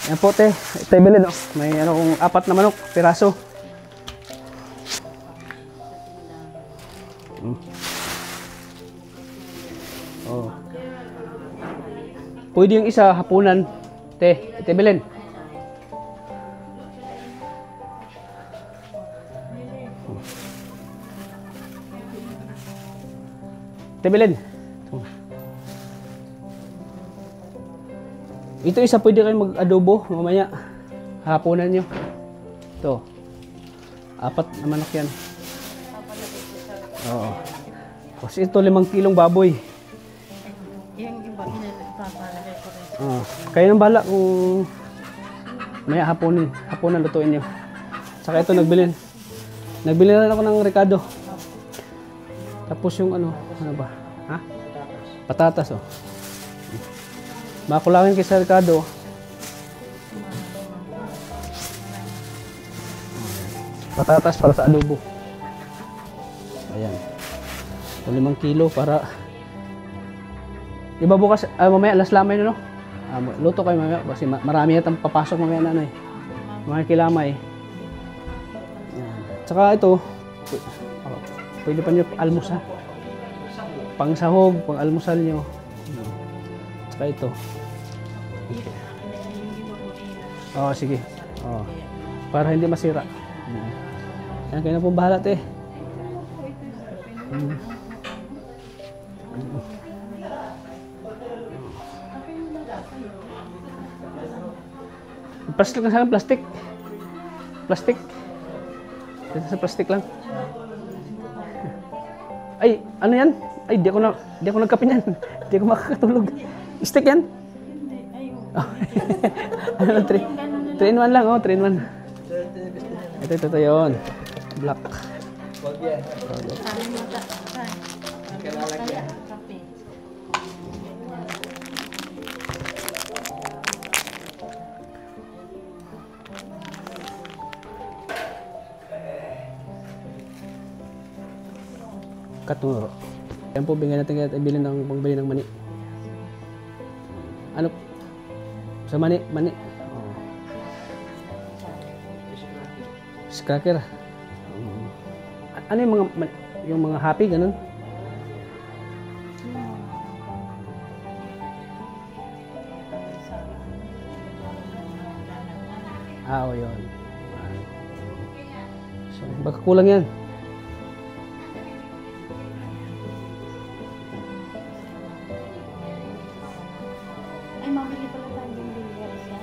Ayan po, te. Ito bilhin, oh. May ano kung 4 na manok, piraso. Oh. Pwede yung isa, hapunan. Te, ito bilhin. Ito bilhin. Ito isa, pwede kayo mag-adobo mamaya. Hapunan nyo. Ito. 4 na manok yan. Oo. Kasi ito 5 kilong baboy. Yung iba, pinapalagay ko rin. Kayo nang bala kung maya hapunan lutuin nyo. Saka ito nagbilin na ako ng Ricardo. Tapos yung ano ba? Ha? Patatas, oh. Makulangin kay sa Ricardo. Patatas para sa adobo. Ayan. 5 kilo para iba bukas, mamaya alas lamay no? Luto kayo mamaya kasi marami yatang papasok mamaya na eh. Mga kilamay. Ayan. Tsaka ito, pwede pa nyo almusal. Pang sahog, pang almusal nyo. Tsaka ito. Oo, sige. Oo. Para hindi masira. Yan, kayo na pong bahala, te. Plastic lang sana, plastic. Plastic. Dito sa plastic lang. Ay, ano yan? Ay, di ako nagkape niyan. Di ako makakatulog. Stick yan? Ano, 3 in 1 lang, oh, 3 in 1. Ito yun. Black. Wag yan. Sabi mo sa Kalalagyan. kape. Katuro. Yan po, bigyan natin kaya ibili ng pangbili ng mani. Ano? Sa mani. Oh. Cracker. Ano yung mga happy, ganun? Oo, yun. So, baka kulang yan. Ay, mabili pala tayo yung delivery siya.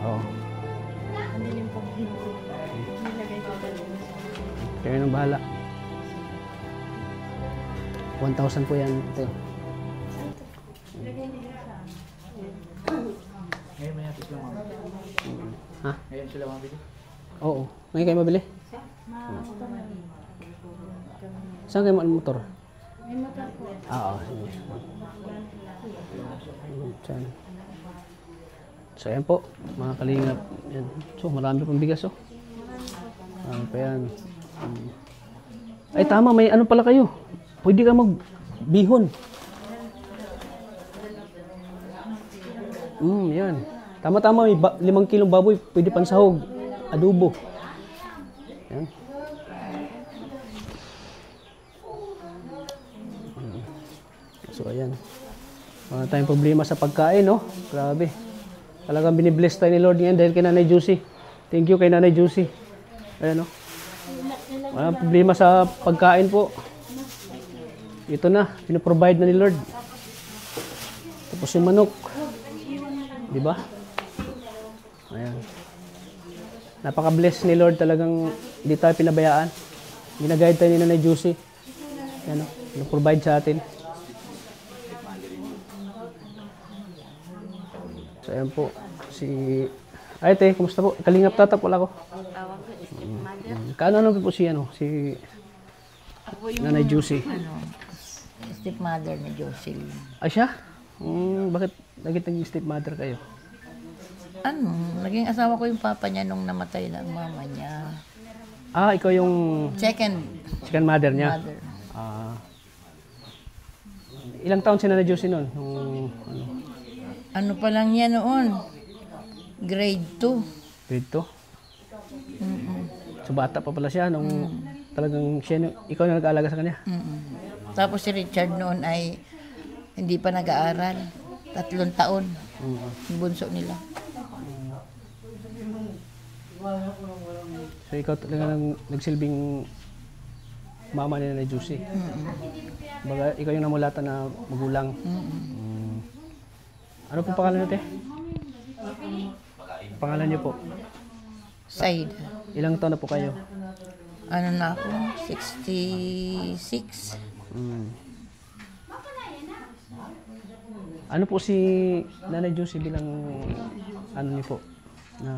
Oo. Ano yung pag-hinto? Nilagay ko dalawa. Kayo nang bahala. 1,000 po yan. Ito. Ngayon may natin sila mabili. Ha? Ngayon sila mabili. Oo. Ngayon kayo mabili? Saan kayo motor? May motor po. Oo. Sige. So, ayan po. Mga kalingap. Yan. So, marami pang bigas, oh. Marami pa yan. Ay, tama. May ano pala kayo. Pwede ka magbihon. Yan. Tama-tama. May 5 kilong baboy. Pwede pansahog. Adobo. Yan. So, ayan. Wala tayong problema sa pagkain, no? Grabe. Talagang binibless tayo ni Lord ngayon dahil kay Nanay Juicy. Thank you kay Nanay Juicy. Ayan, no? Walang problema sa pagkain po. Ito na, pinaprovide na ni Lord. Tapos yung manok. Di ba? Ayan. Napaka-bless ni Lord, talagang hindi tayo pinabayaan. Ginaguide tayo ni Nanay Juicy. Ayan, no? Pinaprovide sa atin. So, ayan po. Ay, te, kumusta po? Kalingap tatap, wala ko. Tawag ko, stepmother. Kaano po si, si Ako yung, Nanay Juicy? stepmother ni Jocelyn. Ay, siya? Bakit naging stepmother kayo? Naging asawa ko yung papa niya nung namatay na ang mama niya. Ikaw yung second mother niya? Mother. Ilang taon si Nanay Juicy noon? Ano pa lang yan noon? Grade 2. Dito. Mm-mm. So bata pa pala siya nung talagang siya, ikaw na nag-aalaga sa kanya. Mm-mm. Tapos si Richard noon ay hindi pa nag-aaral. 3 taon. Yung bunso nila. So ikaw talaga nagsilbing mama ni Nanay Juicy. Baga, ikaw yung namulatan na magulang. Ano pong pangalan natin? Pangalan niyo po. Saida. Ilang taon na po kayo? Ano na ako? 66. Ano po si Nanay Juicy bilang ano niyo po na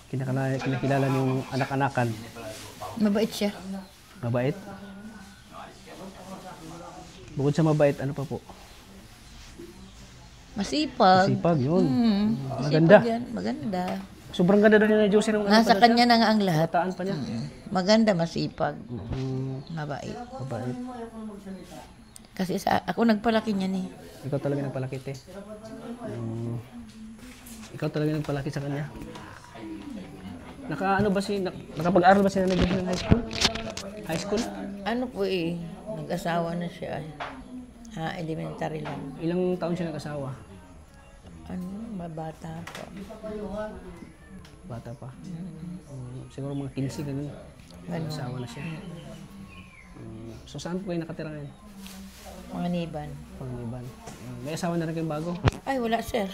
kinakilala niyong anak-anakan? Mabait siya. Mabait? Bukod sa mabait, ano pa po? Masipag. Sipag, yun. Maganda. Maganda. Yan. Maganda. Sobrang ganda doon ni Nanay Juicy nung ano Nasa pa na kanya siya. na nga ang lahat. Bataan pa niya. Maganda, masipag. Mm, Mabait. mabait. Kasi ako nagpalaki niya ni. Ikaw talaga nagpalaki, te. Ikaw talaga nagpalaki sa kanya. Nakapag-aral ba si Nanay Juicy ng high school? High school? Ano po eh, nag-asawa na siya. Elementary lang. Ilang taon siya nag-asawa? Ano, mabata po. Bata pa. Siguro mga 15 ganun. Nag-asawa na siya. So saan po kayo nakatira ngayon? Mga niban. Panganiban. May asawa na rin kayong bago? Ay, wala sir.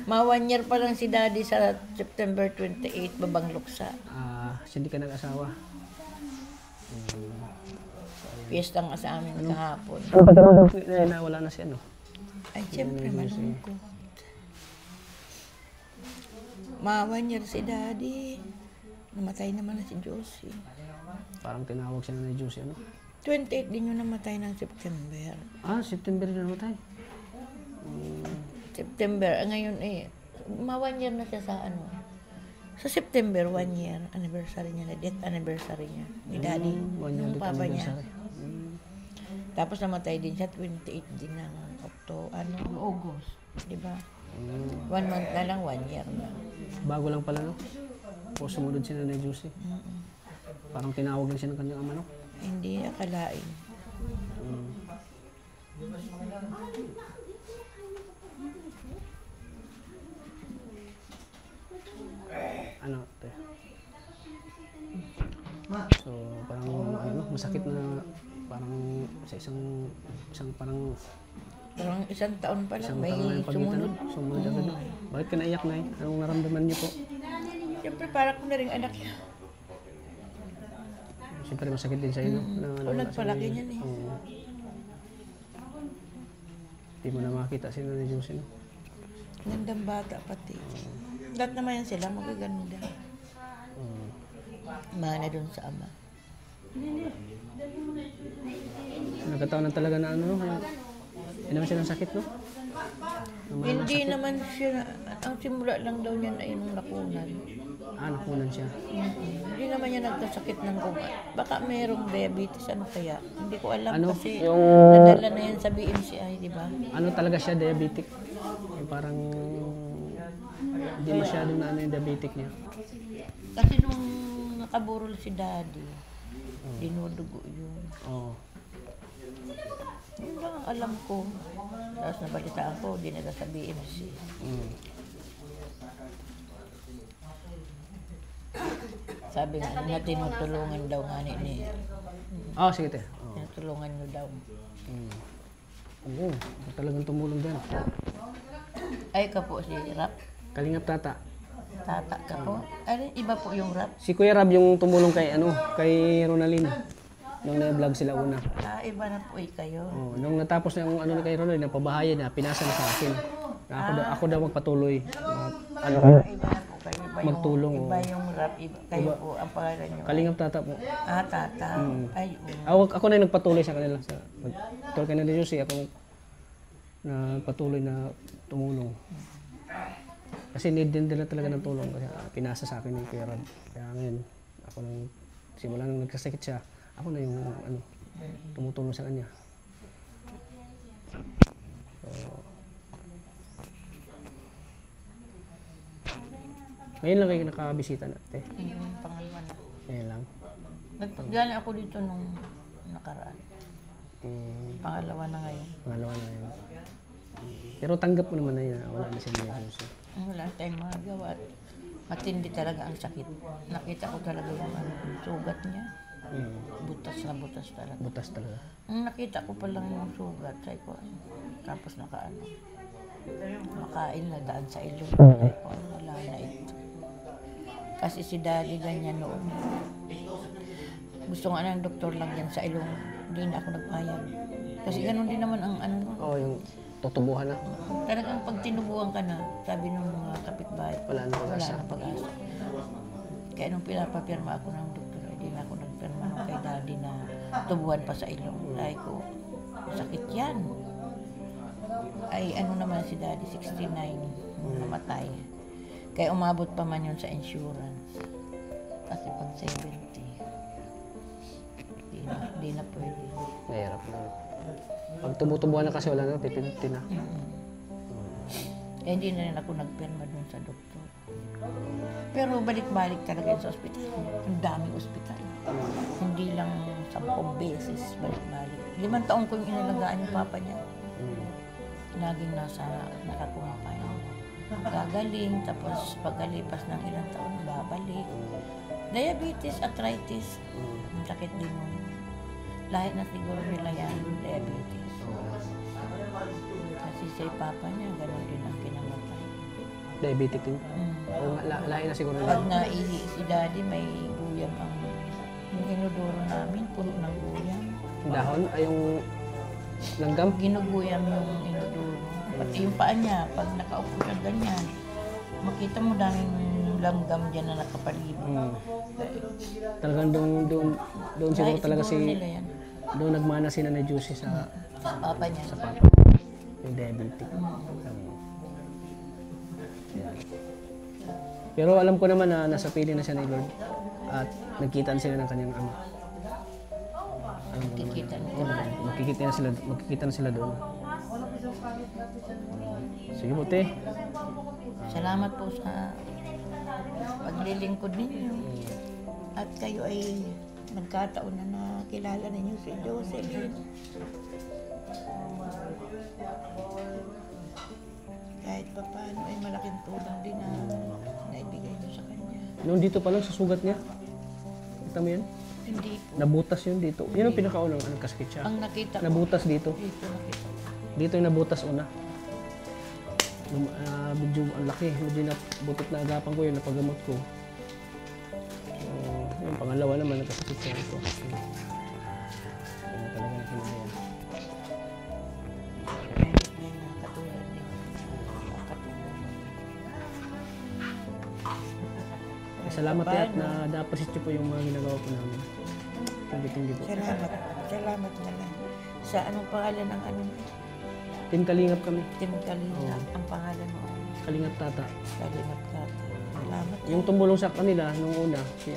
Mga 1 year pa lang si daddy sa September 28, babang luksa. Hindi ka nag-asawa. Fiesta nga sa amin kahapon. Na wala na siya, no? Ay, siyempre, malungkot. Mga 1 year si daddy. Namatay naman na si Josie. Parang tinawag siya na Juicy, ano? 28 din yung namatay ng September. September na namatay. September, ngayon eh, mga 1 year na siya sa ano. Sa September, 1 year, anniversary niya, na death anniversary niya, ni daddy, 1 year ng dito papa niya. anniversary. Tapos namatay din siya, 28 din ng August, di ba? 1 month na lang, 1 year na. Bago lang pala, no? O sumunod siya na Juicy. Parang tinawag lang siya ng kanyang ama, no? Hindi akalain. Ano, te? So, parang, masakit na, parang, sa isang parang, Parang 1 taon pa lang, may parang pagitan, sumunod. no? Sumunod agad, no? Bakit ka naiyak, Nay? Anong naramdaman niyo po? Siyempre, parang ko na rin anak niya. Siyempre, masakit din sa iyo, no? Ako nagpalaki niyan eh. Oo. Hindi mo na makita si Nanay Juicy, no? Gandang bata pati. Lahat naman yan sila, magaganda. Mana dun sa ama. Nagkataon na talaga na ano, no? Hindi naman siya ng sakit, no? Hindi naman siya, ang simula lang daw niya na yung nakunan. Nakunan siya. Hindi naman niya nagkasakit ng ugat. Baka mayroong diabetes, ano kaya? Hindi ko alam Ano? kasi Yung- nadala na yan sa BMCI, di ba? Ano talaga siya, diabetic? Yung parang hindi masyado na ano yung diabetic niya. Kasi nung nakaburol si daddy, dinudugo yun. Oo. Yun lang ang alam ko. Tapos nabalitaan ko, dinala sa BMC. Sabi nga na tinutulungan daw nga ni Sige, te. Oo. tinutulungan nyo daw. Oo, talagang tumulong din. Ay ka po si Rap. Kalingap Tata. Tata ka po. Ay, iba po yung Rap. Si Kuya Rab yung tumulong kay Ronaldin. Nung na-vlog sila una. Iba na po kayo. Nung natapos na yung ano ni kay Ronaldin, napabahayan na, pinasa na sa akin. Na ako daw magpatuloy. Iba na po kayo. Iba Magtulong, Yung, iba yung Rap. Kayo po, ang pangalan nyo. Kalingap Tata po. Tata. Ay, oo. Ako na yung nagpatuloy sa kanila. Tulad kanila Juicy, ako nagpatuloy na tumulong. Kasi need din nila talaga ng tulong. Kasi pinasa sa akin yung Kuya Rab. Kaya ngayon, ako nang simula nung nagkasakit siya, ako na yung tumutulong sa kanya. So, Ngayon lang kayo nakabisita natin. Pangalawa na. Ngayon lang. Nagpagdala ako dito nung nakaraan. Pangalawa na ngayon. Pangalawa na yun. Pero tanggap mo naman na yun. Wala na sila yung Josie. Wala tayong magawa. Matindi talaga ang sakit. Nakita ko talaga yung sugat niya. Butas na butas talaga. Butas talaga. Nakita ko pa lang yung sugat. Sabi ko, ay, tapos makain na daan sa ilong. Sabi ko, wala na ito. Kasi si Daddy ganyan noon. Gusto nga ng doktor lang yan sa ilong. Hindi na ako nagpayag. Kasi ganun din naman ang Oo, yung tutubuhan na. talagang pag tinubuhan ka na, sabi ng mga kapitbahay, Wala na pag-asa. Wala na pag-asa. Kaya nung pinapapirma ako ng doktor, hindi na ako nagpirma nung kay Daddy na tubuhan pa sa ilong. Sabi ko, sakit yan. Ay ano naman si Daddy, 69, namatay. Kaya umabot pa man yun sa insurance. Kasi pag 70, di na pwede. Mahirap na. Pag tumutubuhan na kasi wala na, pipinti na. Kaya hindi na rin ako nagpirma dun sa doktor. Pero balik-balik talaga yun sa ospital. Ang daming ospital. Hindi lang 10 beses balik-balik. 5 taon ko yung inalagaan yung papa niya. Laging nakakumapay. Gagaling, tapos pagkalipas ng ilang taon, babalik. Diabetes, arthritis. Ang sakit din mo. Lahat na siguro nila yan, diabetes. Kasi sa papa niya, gano'n din ang kinamatay. Diabetic din. Oo, lahi na siguro Pag na. naihi si Daddy, may guyam ang yung inodoro namin, puno ng guyam. Dahon, ay yung langgam. Ginuguyam yung inodoro. Pati yung paa niya, pag nakaupo siya ganyan, makita mo daming langgam dyan na nakapalibot. Talagang doon siguro talaga siguro si, nila yan. doon nagmana si Nanay Josie sa Papa niya. sa papa. Yung diabetic. Yan. Pero alam ko naman na nasa pili na siya ni Lord at nagkitaan sila ng kanyang ama. Alam ko naman. Kikita nila. Magkikita na sila doon. Sige po, te. Salamat po sa paglilingkod ninyo. At kayo ay nagkataon na nakilala ninyo si Jocelyn. Kahit pa paano ay malaking tulong din na naibigay nyo sa kanya. Noon dito pa lang sa sugat niya. Kita mo yan? Hindi po. Nabutas yun dito. Yan ang pinakaunang kasakit siya. Ang nakita ko, Nabutas dito. dito nakita ko. Dito yung nabutas una. Medyo ang laki. Medyo nabutot na agapan ko yun, napagamot ko. So, yung pangalawa naman, nagkasakit siya ito. Kaya talaga nakinaya. Kahit may mga katulad din. Nakatulong. Salamat at na na-appreciate niyo po yung mga ginagawa po namin. Thank you po. Salamat. Salamat na lang. Sa anong pangalan ng ano? Team Kalingap kami. Tim Kalingap. Ang pangalan mo. Kalingap Tata. Kalingap ka. Salamat. Yung tumulong sa kanila nung una, si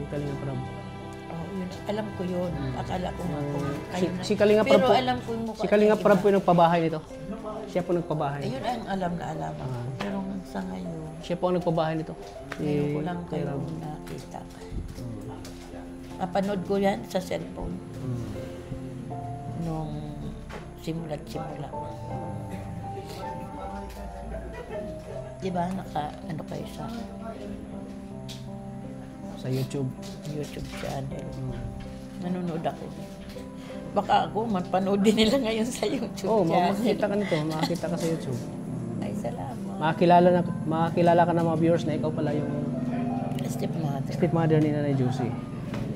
Kalingap Rab. Oh, yun. Alam ko yun. Akala ko nga kung kayo na. Si Kalingap Rab Pero po. alam ko yung mukha Si Kalingap niya Rab iba. po yung nagpabahay nito. Siya po nagpabahay. Ayun ang alam na alam. Pero sa ngayon, Siya po ang nagpabahay nito. ngayon ko lang Kuya kayo Rab. nakita. Napanood ko yan sa cellphone. Nung simula. Diba, ano kayo Sa YouTube. YouTube channel. Nanonood ako. Baka ako, mapanood din nila ngayon sa YouTube Oo, channel. makikita ka nito. Makikita ka sa YouTube. Ay, salamat. Makakilala ka ng mga viewers na ikaw pala yung Stepmother. stepmother ni Nanay Josie.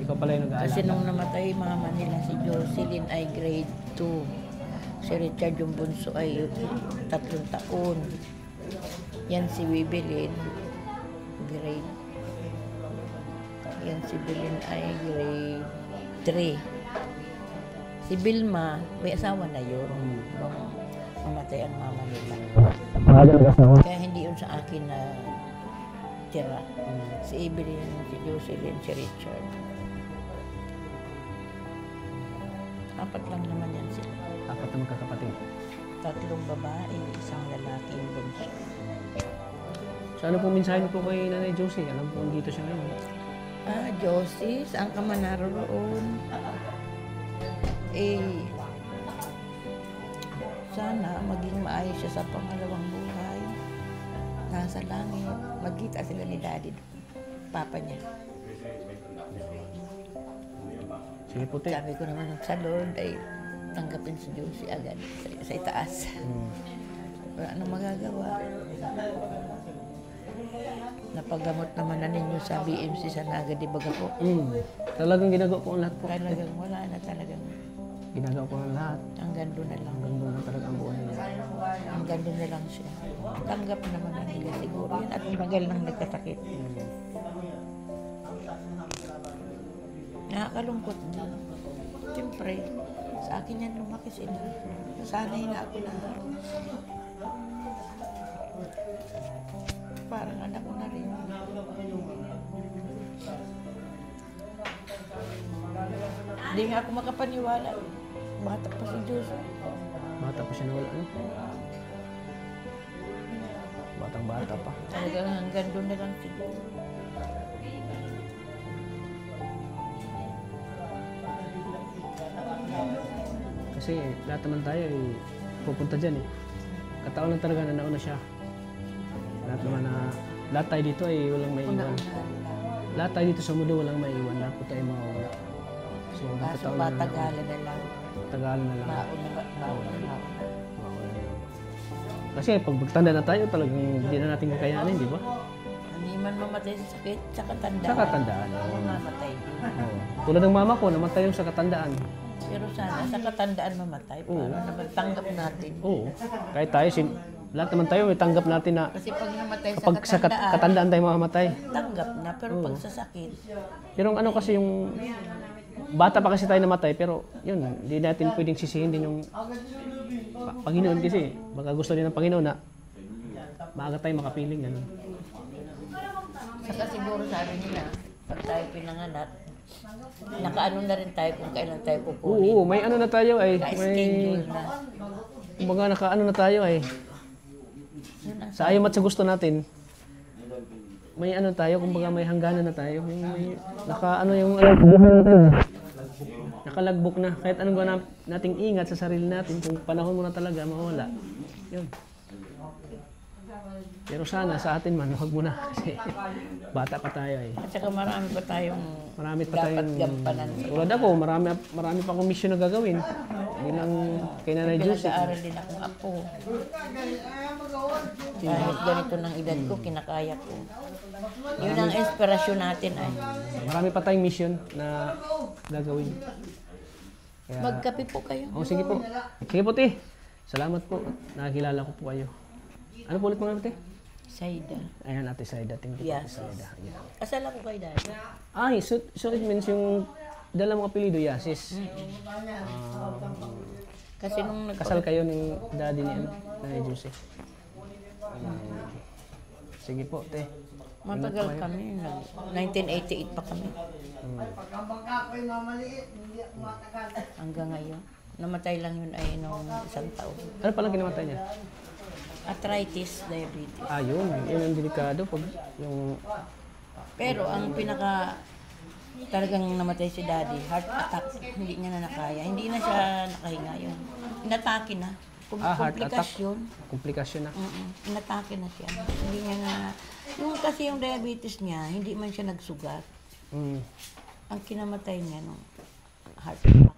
Ikaw pala yung nag-aalaga. Kasi nung namatay mama nila, si Jocelyn ay grade 2. Si Richard yung bunso ay 3 taon. Yan si Wibilin, grade. Yan si Bilin ay grade 3. Si Bilma, may asawa na yun. Nung mamatay ang mama nila. Kaya hindi yun sa akin na tira. Si Evelyn, si Jocelyn, si Richard. 4 lang naman yan sila. 4 na magkakapatid. 3 babae, 1 lalaki yung bunso. So So, ano pong mensahe niyo po kay Nanay Josie? Alam po dito siya ngayon. Josie, saan ka man naroon? Sana maging maayos siya sa pangalawang buhay. Nasa langit. Magkita sila ni Daddy doon. Papa niya. Sige po, te. Sabi ko naman sa Lord ay tanggapin si Josie agad sa itaas. Wala nang magagawa. Napagamot naman na ninyo sa BMC sa Naga di Baga po. Talagang ginagawa ko ang lahat po. Talagang wala na talagang Ginagawa ko ang lahat. hanggang doon na lang. Hanggang doon na talaga ang buhay niya. Hanggang doon na lang siya. Tanggap naman na nila siguro yan at magal nang nagkasakit. Nakakalungkot din. Siyempre, sa akin yan lumaki sila. Sanay na ako na parang anak ko na rin. Hindi nga ako makapaniwala. Bata pa si Diyos. Bata pa siya nawala. Ano? Batang bata pa. Talagang hanggang doon na lang siguro. Kasi lahat naman tayo ay pupunta dyan eh. Kataon lang talaga na nauna siya. Lahat tayo dito ay walang maiiwan. Una-unahan lang. Lahat tayo dito sa mundo walang maiiwan. Lahat po tayo mawawala. So, Kaso nagkataon lang na patagalan na lang. Tagalan na lang. Mauna. Mawawala na lang. Kasi pag magtanda na tayo, talagang hindi na natin kakayanin, di ba? Hindi man mamatay sa sakit, sa katandaan. Sa katandaan. Oo, mamatay din. Oo. Tulad ng mama ko, namatay yung sa katandaan. Pero sana sa katandaan mamatay para naman tanggap natin. Oo. Kahit tayo, lahat naman tayo may tanggap natin na Kasi pag namatay kapag sa katandaan, katandaan tayo mamamatay. tanggap na. Pero pag sa sakit, Pero ano kasi yung bata pa kasi tayo namatay, pero yun, hindi natin pwedeng sisihin din yung Panginoon kasi baka gusto din ng Panginoon na maaga tayo makapiling. Ganun. saka siguro sabi nila, pag tayo pinanganak, nakaano na rin tayo kung kailan tayo kukunin. Oo, may ano na tayo ay. Ka-schedule na. Kumbaga nakaano na tayo ay. Yun ang Sa ayaw at sa gusto natin, may ano tayo, kumbaga may hangganan na tayo. May nakaano yung buhay natin. Nakalagbok na. Kahit anong gawin nating ingat sa sarili natin, kung panahon mo na talaga, mawala. Yun. Pero sana sa atin man, huwag mo na. Kasi bata pa tayo eh. At saka marami pa tayong Marami pa dapat tayong... gampanan. Tulad ako, marami pa akong mission na gagawin. Hindi lang kay Nanay Josie. Pinag-aaral din akong apo. Kahit ganito ng edad ko, kinakaya ko. Yun ang inspirasyon natin ay. Marami pa tayong mission na gagawin. Kaya, Magkape po kayo. oh, sige po. Sige po, te. Salamat po. Nakakilala ko po kayo. Ano po ulit mga te? Saida. Ayan, Ate Saida. Thank you po, Ate Yes. Saida. Yeah. Kasal ako kay Daddy. Ay, so it means yung dala mong apelido, Yasis. Kasi nung Kasal kayo ni daddy ni Nanay Josie. Sige po, te. matagal kami, 1988 pa kami. Hanggang ngayon. Namatay lang yun ay nung isang taon. Ano palang kinamatay niya? Arthritis, diabetes. Ah, yun. Yun ang delikado pag yung... Pero ang pinaka talagang namatay si Daddy, heart attack, hindi niya na nakaya. Hindi na siya nakahinga yun. Inatake na. heart attack. Komplikasyon. Komplikasyon na. Inatake na siya. Hindi niya na... Yung kasi yung diabetes niya, hindi man siya nagsugat. Mm. Ang kinamatay niya nung heart attack,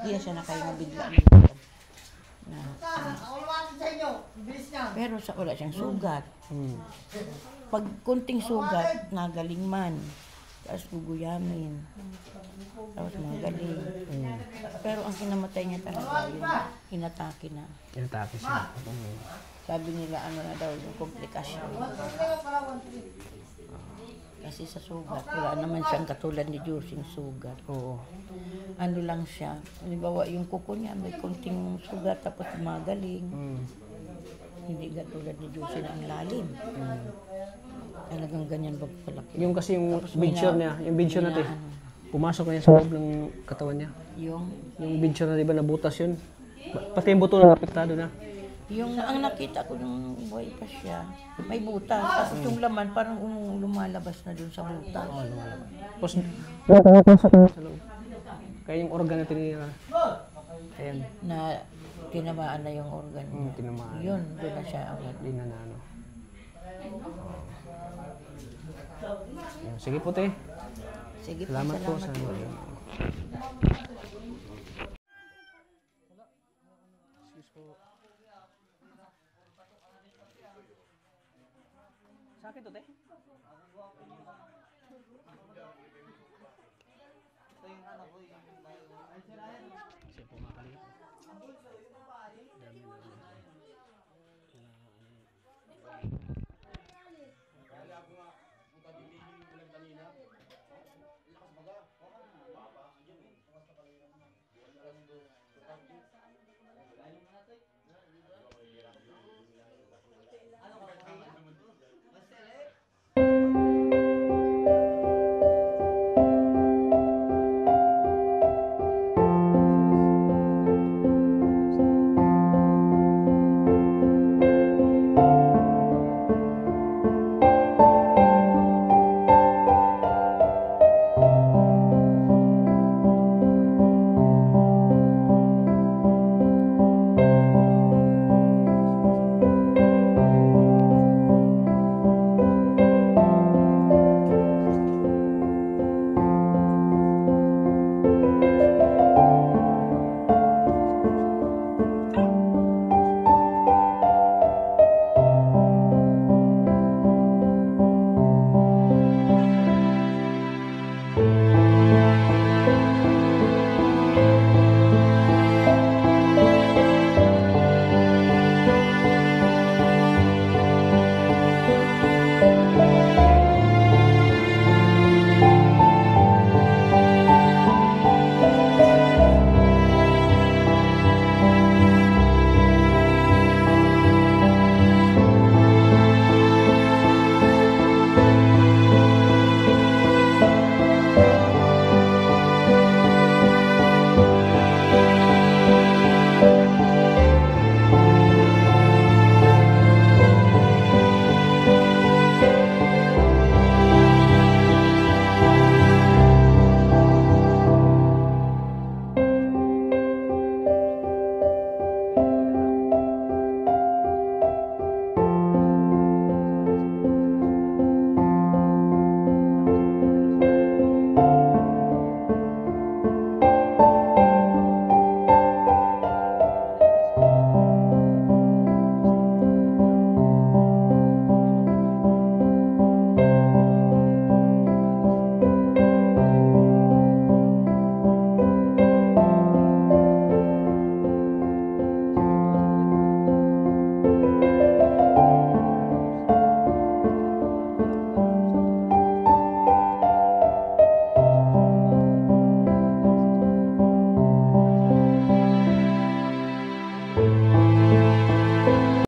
hindi na siya nakahinga bigla. Pero sa wala siyang sugat. Mm. Pag kunting sugat, nagaling man. Tapos guguyamin. Tapos magaling. Pero ang kinamatay niya talaga, yung inatake na. Inatake siya. Mm. Sabi nila, ano na daw, yung komplikasyon. Kasi sa sugat, wala naman siyang katulad ni Jusing sugat. Oo. Ano lang siya, halimbawa yung kuko niya, may kunting sugat tapos magaling. Mm. Hindi katulad ni Jusing ang lalim. Talagang ganyan ba kalaki. Yung kasi yung Tapos may bidsure na- niya, yung bidsure may natin, na- pumasok na niya sa loob ng katawan niya. Yung, Yung bidsure na di ba nabutas yun? Pati yung buto na apektado na. Yung ang nakita ko nung buhay pa siya, may butas. Tapos yung laman parang lumalabas na dun sa butas. Oo, lumalabas. Tapos, pumapasok na sa loob. Kaya yung organ na tinira. Ayan. Na tinamaan na yung organ niya. Tinamaan. Yun, doon na siya agad. Hindi na ano. Ayan. Sige po, te. Sige po, Salamat po sa salamat po. ano. Sakit to, te? Ito yung ano ko, yung